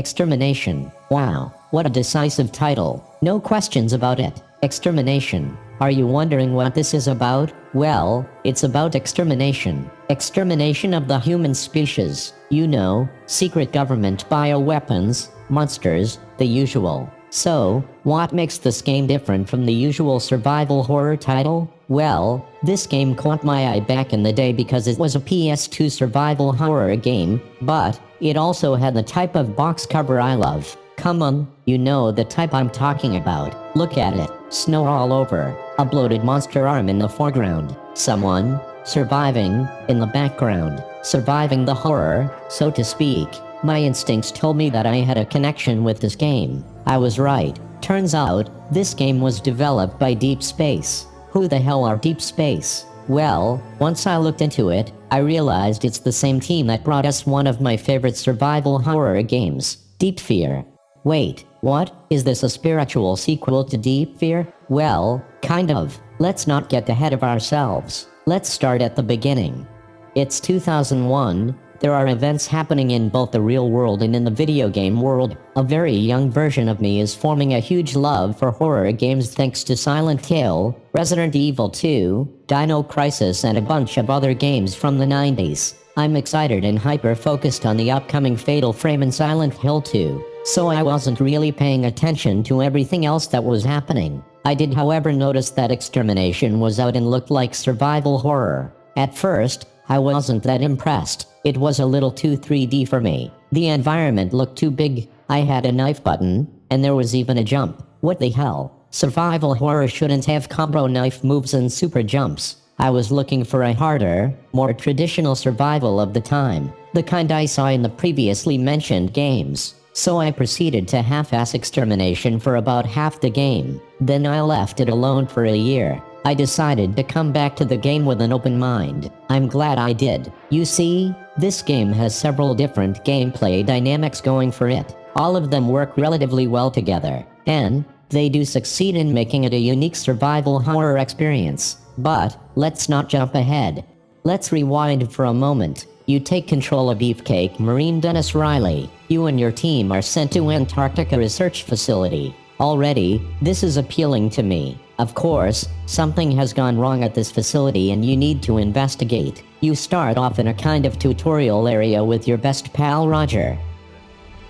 Extermination. Wow, what a decisive title. No questions about it. Extermination. Are you wondering what this is about? Well, it's about extermination. Extermination of the human species. You know, secret government, bioweapons, monsters, the usual. So, what makes this game different from the usual survival horror title? Well, this game caught my eye back in the day because it was a PS2 survival horror game, but it also had the type of box cover I love. Come on, you know the type I'm talking about. Look at it. Snow all over. A bloated monster arm in the foreground. Someone surviving in the background. Surviving the horror, so to speak. My instincts told me that I had a connection with this game. I was right. Turns out, this game was developed by Deep Space. Who the hell are Deep Space? Well, once I looked into it, I realized it's the same team that brought us one of my favorite survival horror games, Deep Fear. Wait, what? Is this a spiritual sequel to Deep Fear? Well, kind of. Let's not get ahead of ourselves. Let's start at the beginning. It's 2001. There are events happening in both the real world and in the video game world. A very young version of me is forming a huge love for horror games thanks to Silent Hill, Resident Evil 2, Dino Crisis and a bunch of other games from the 90s. I'm excited and hyper-focused on the upcoming Fatal Frame and Silent Hill 2, so I wasn't really paying attention to everything else that was happening. I did however notice that Extermination was out and looked like survival horror. At first, I wasn't that impressed. It was a little too 3D for me. The environment looked too big. I had a knife button, and there was even a jump. What the hell? Survival horror shouldn't have combo knife moves and super jumps. I was looking for a harder, more traditional survival of the time, the kind I saw in the previously mentioned games. So I proceeded to half-ass Extermination for about half the game. Then I left it alone for a year. I decided to come back to the game with an open mind. I'm glad I did. You see, this game has several different gameplay dynamics going for it. All of them work relatively well together, and they do succeed in making it a unique survival horror experience. But let's not jump ahead. Let's rewind for a moment. You take control of Beefcake Marine Dennis Riley. You and your team are sent to Antarctica Research Facility. Already, this is appealing to me. Of course, something has gone wrong at this facility and you need to investigate. You start off in a kind of tutorial area with your best pal Roger.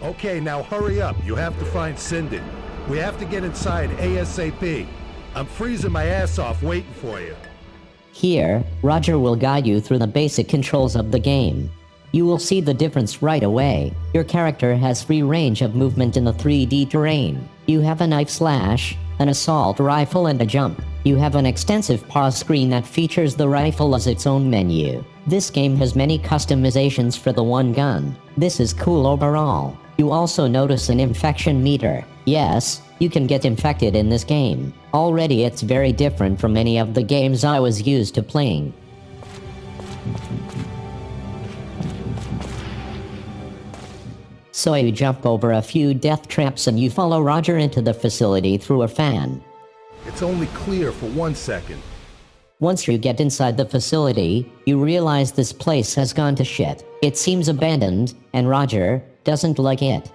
Okay, now hurry up. You have to find Sinden. We have to get inside ASAP. I'm freezing my ass off waiting for you. Here, Roger will guide you through the basic controls of the game. You will see the difference right away. Your character has free range of movement in the 3D terrain. You have a knife slash, an assault rifle and a jump. You have an extensive pause screen that features the rifle as its own menu. This game has many customizations for the one gun. This is cool overall. You also notice an infection meter. Yes, you can get infected in this game. Already it's very different from any of the games I was used to playing. So you jump over a few death traps and you follow Roger into the facility through a fan. It's only clear for 1 second. Once you get inside the facility, you realize this place has gone to shit. It seems abandoned, and Roger doesn't like it.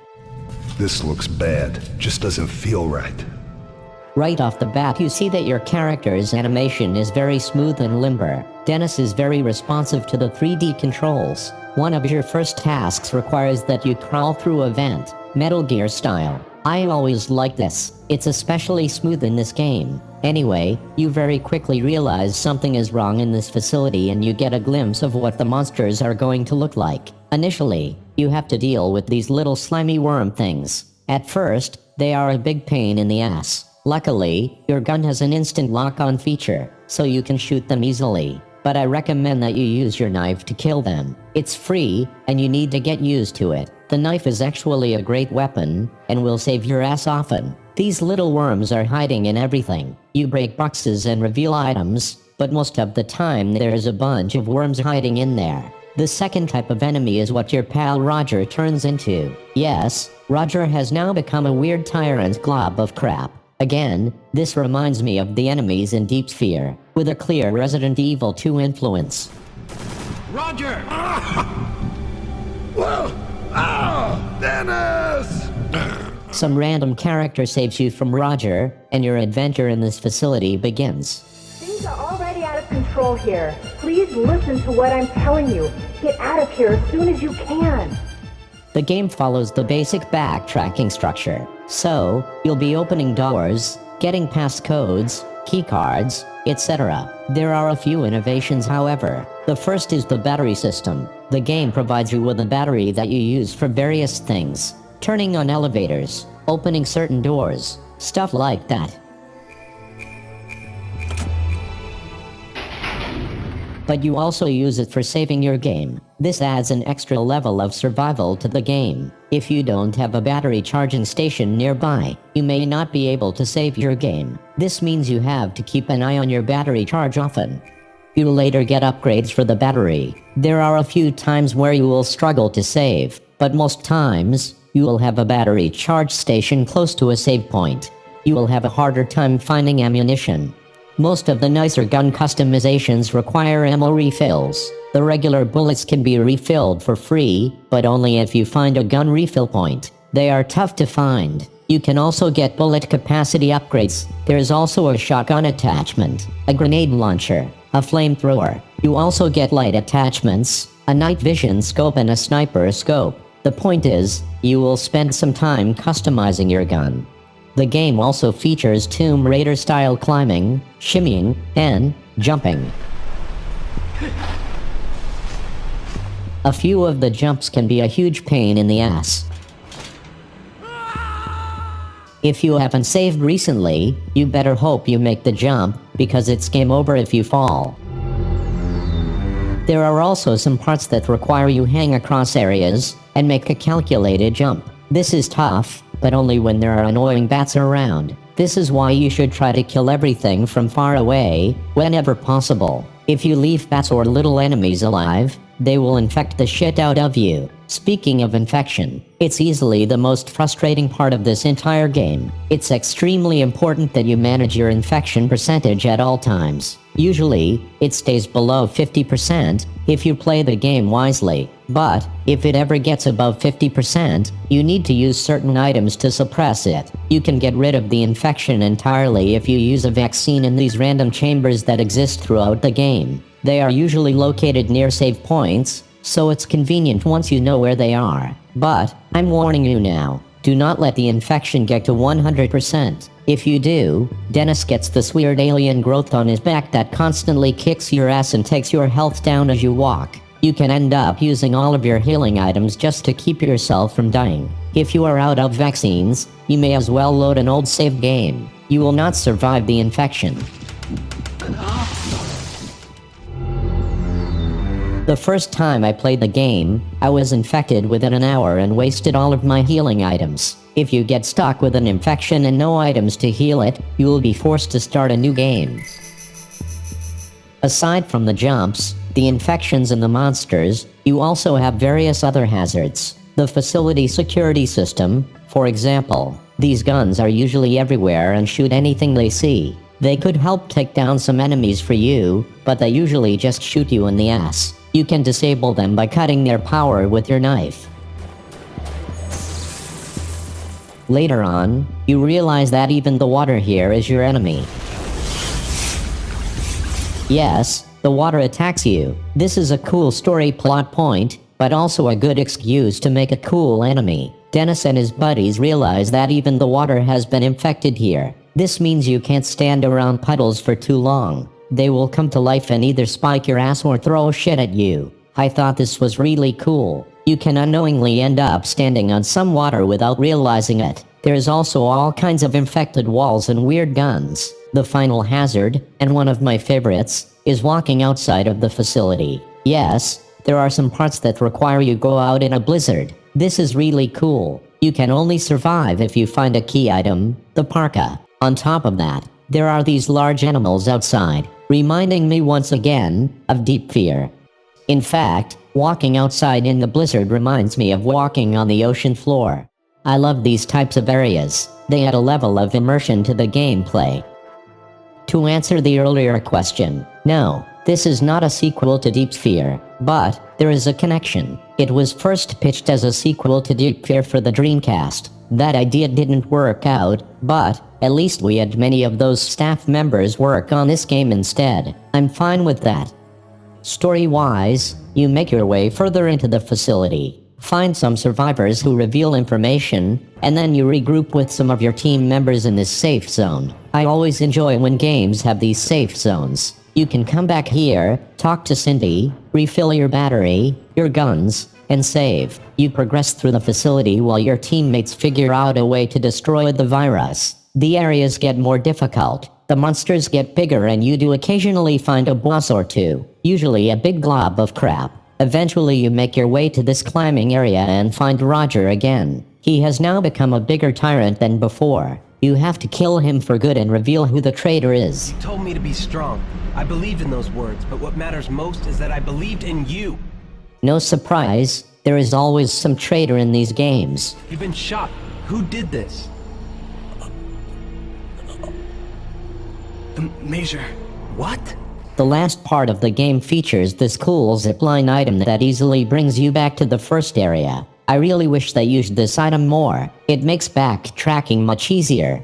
This looks bad. Just doesn't feel right. Right off the bat you see that your character's animation is very smooth and limber. Dennis is very responsive to the 3D controls. One of your first tasks requires that you crawl through a vent, Metal Gear style. I always like this. It's especially smooth in this game. Anyway, you very quickly realize something is wrong in this facility and you get a glimpse of what the monsters are going to look like. Initially, you have to deal with these little slimy worm things. At first, they are a big pain in the ass. Luckily, your gun has an instant lock-on feature, so you can shoot them easily. But I recommend that you use your knife to kill them. It's free, and you need to get used to it. The knife is actually a great weapon, and will save your ass often. These little worms are hiding in everything. You break boxes and reveal items, but most of the time there's a bunch of worms hiding in there. The second type of enemy is what your pal Roger turns into. Yes, Roger has now become a weird tyrant glob of crap. Again, this reminds me of the enemies in Deep Fear, with a clear Resident Evil 2 influence. Roger! Well, Ah! Dennis! Some random character saves you from Roger, and your adventure in this facility begins. Things are already out of control here. Please listen to what I'm telling you. Get out of here as soon as you can. The game follows the basic backtracking structure. So, you'll be opening doors, getting passcodes, keycards, etc. There are a few innovations, however. The first is the battery system. The game provides you with a battery that you use for various things. Turning on elevators, opening certain doors, stuff like that. But you also use it for saving your game. This adds an extra level of survival to the game. If you don't have a battery charging station nearby, you may not be able to save your game. This means you have to keep an eye on your battery charge often. You'll later get upgrades for the battery. There are a few times where you will struggle to save, but most times, you will have a battery charge station close to a save point. You will have a harder time finding ammunition. Most of the nicer gun customizations require ammo refills. The regular bullets can be refilled for free, but only if you find a gun refill point. They are tough to find. You can also get bullet capacity upgrades. There is also a shotgun attachment, a grenade launcher, a flamethrower. You also get light attachments, a night vision scope and a sniper scope. The point is, you will spend some time customizing your gun. The game also features Tomb Raider-style climbing, shimmying, and jumping. A few of the jumps can be a huge pain in the ass. If you haven't saved recently, you better hope you make the jump, because it's game over if you fall. There are also some parts that require you hang across areas and make a calculated jump. This is tough, but only when there are annoying bats around. This is why you should try to kill everything from far away, whenever possible. If you leave bats or little enemies alive, they will infect the shit out of you. Speaking of infection, it's easily the most frustrating part of this entire game. It's extremely important that you manage your infection percentage at all times. Usually, it stays below 50% if you play the game wisely. But, if it ever gets above 50%, you need to use certain items to suppress it. You can get rid of the infection entirely if you use a vaccine in these random chambers that exist throughout the game. They are usually located near save points, so it's convenient once you know where they are. But, I'm warning you now, do not let the infection get to 100%. If you do, Dennis gets this weird alien growth on his back that constantly kicks your ass and takes your health down as you walk. You can end up using all of your healing items just to keep yourself from dying. If you are out of vaccines, you may as well load an old save game. You will not survive the infection. The first time I played the game, I was infected within an hour and wasted all of my healing items. If you get stuck with an infection and no items to heal it, you will be forced to start a new game. Aside from the jumps, the infections and the monsters, you also have various other hazards. The facility security system, for example. These guns are usually everywhere and shoot anything they see. They could help take down some enemies for you, but they usually just shoot you in the ass. You can disable them by cutting their power with your knife. Later on, you realize that even the water here is your enemy. Yes, the water attacks you. This is a cool story plot point, but also a good excuse to make a cool enemy. Dennis and his buddies realize that even the water has been infected here. This means you can't stand around puddles for too long. They will come to life and either spike your ass or throw shit at you. I thought this was really cool. You can unknowingly end up standing on some water without realizing it. There's also all kinds of infected walls and weird guns. The final hazard, and one of my favorites, is walking outside of the facility. Yes, there are some parts that require you go out in a blizzard. This is really cool. You can only survive if you find a key item, the parka. On top of that, there are these large animals outside, reminding me once again of Deep Fear. In fact, walking outside in the blizzard reminds me of walking on the ocean floor. I love these types of areas. They add a level of immersion to the gameplay. To answer the earlier question, No, this is not a sequel to Deep Sphere, but there is a connection. It was first pitched as a sequel to Deep Sphere for the Dreamcast. That idea didn't work out, but at least we had many of those staff members work on this game instead. I'm fine with that. Story-wise, you make your way further into the facility, find some survivors who reveal information, and then you regroup with some of your team members in this safe zone. I always enjoy when games have these safe zones. You can come back here, talk to Cindy, refill your battery, your guns, and save. You progress through the facility while your teammates figure out a way to destroy the virus. The areas get more difficult, the monsters get bigger, and you do occasionally find a boss or two, usually a big glob of crap. Eventually you make your way to this climbing area and find Roger again. He has now become a bigger tyrant than before. You have to kill him for good and reveal who the traitor is. You told me to be strong. I believed in those words, but what matters most is that I believed in you. No surprise, there is always some traitor in these games. You've been shot. Who did this? The Major. What? The last part of the game features this cool zipline item that easily brings you back to the first area. I really wish they used this item more. It makes backtracking much easier.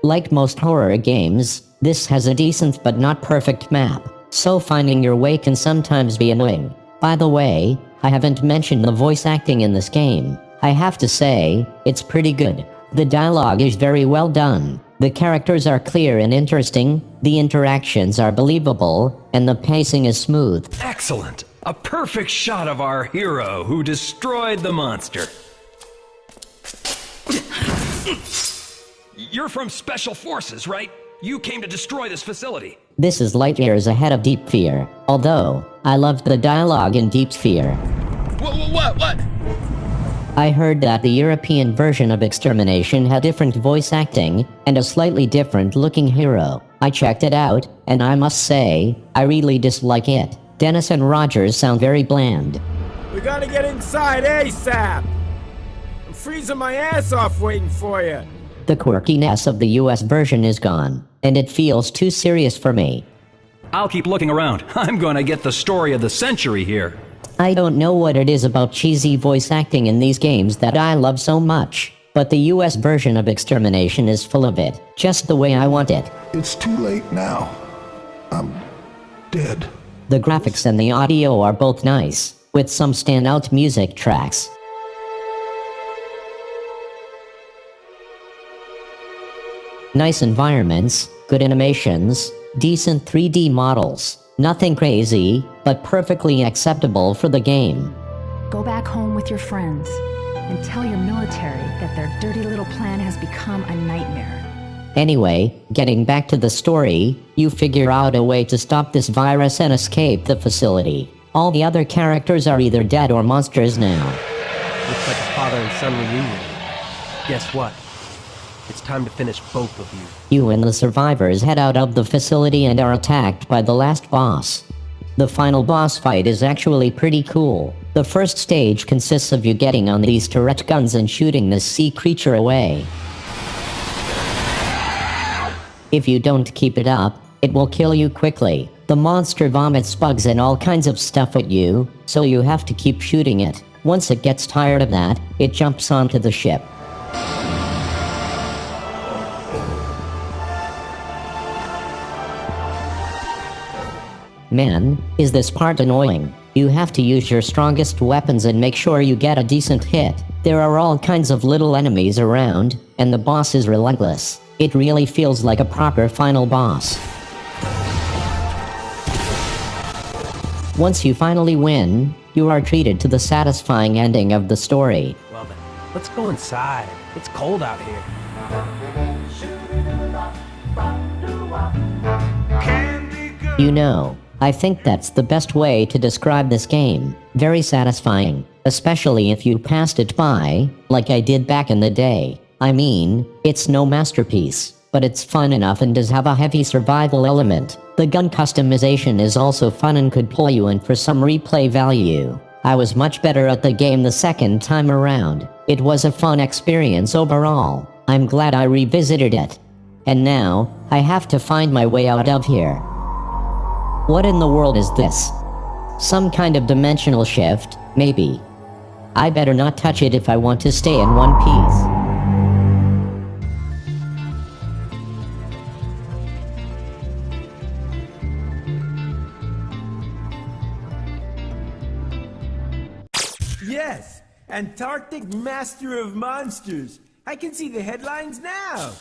Like most horror games, this has a decent but not perfect map, so finding your way can sometimes be annoying. By the way, I haven't mentioned the voice acting in this game. I have to say, it's pretty good. The dialogue is very well done. The characters are clear and interesting, the interactions are believable, and the pacing is smooth. Excellent! A perfect shot of our hero who destroyed the monster. You're from Special Forces, right? You came to destroy this facility. This is light years ahead of Deep Sphere, although I loved the dialogue in Deep Sphere. What? I heard that the European version of Extermination had different voice acting and a slightly different looking hero. I checked it out, and I must say, I really dislike it. Dennis and Rogers sound very bland. We gotta get inside ASAP! I'm freezing my ass off waiting for you! The quirkiness of the US version is gone, and it feels too serious for me. I'll keep looking around. I'm gonna get the story of the century here. I don't know what it is about cheesy voice acting in these games that I love so much, but the US version of Extermination is full of it, just the way I want it. It's too late now. I'm dead. The graphics and the audio are both nice, with some standout music tracks. Nice environments, good animations, decent 3D models. Nothing crazy, but perfectly acceptable for the game. Go back home with your friends and tell your military that their dirty little plan has become a nightmare. Anyway, getting back to the story, you figure out a way to stop this virus and escape the facility. All the other characters are either dead or monsters now. Looks like a father and son reunion. Guess what? It's time to finish both of you. You and the survivors head out of the facility and are attacked by the last boss. The final boss fight is actually pretty cool. The first stage consists of you getting on these turret guns and shooting this sea creature away. If you don't keep it up, it will kill you quickly. The monster vomits bugs and all kinds of stuff at you, so you have to keep shooting it. Once it gets tired of that, it jumps onto the ship. Man, is this part annoying. You have to use your strongest weapons and make sure you get a decent hit. There are all kinds of little enemies around, and the boss is relentless. It really feels like a proper final boss. Once you finally win, you are treated to the satisfying ending of the story. Well then, let's go inside. It's cold out here. You know, I think that's the best way to describe this game. Very satisfying, especially if you passed it by, like I did back in the day. I mean, it's no masterpiece, but it's fun enough and does have a heavy survival element. The gun customization is also fun and could pull you in for some replay value. I was much better at the game the second time around. It was a fun experience overall. I'm glad I revisited it. And now, I have to find my way out of here. What in the world is this? Some kind of dimensional shift, maybe. I better not touch it if I want to stay in one piece. Yes, Antarctic Master of Monsters. I can see the headlines now.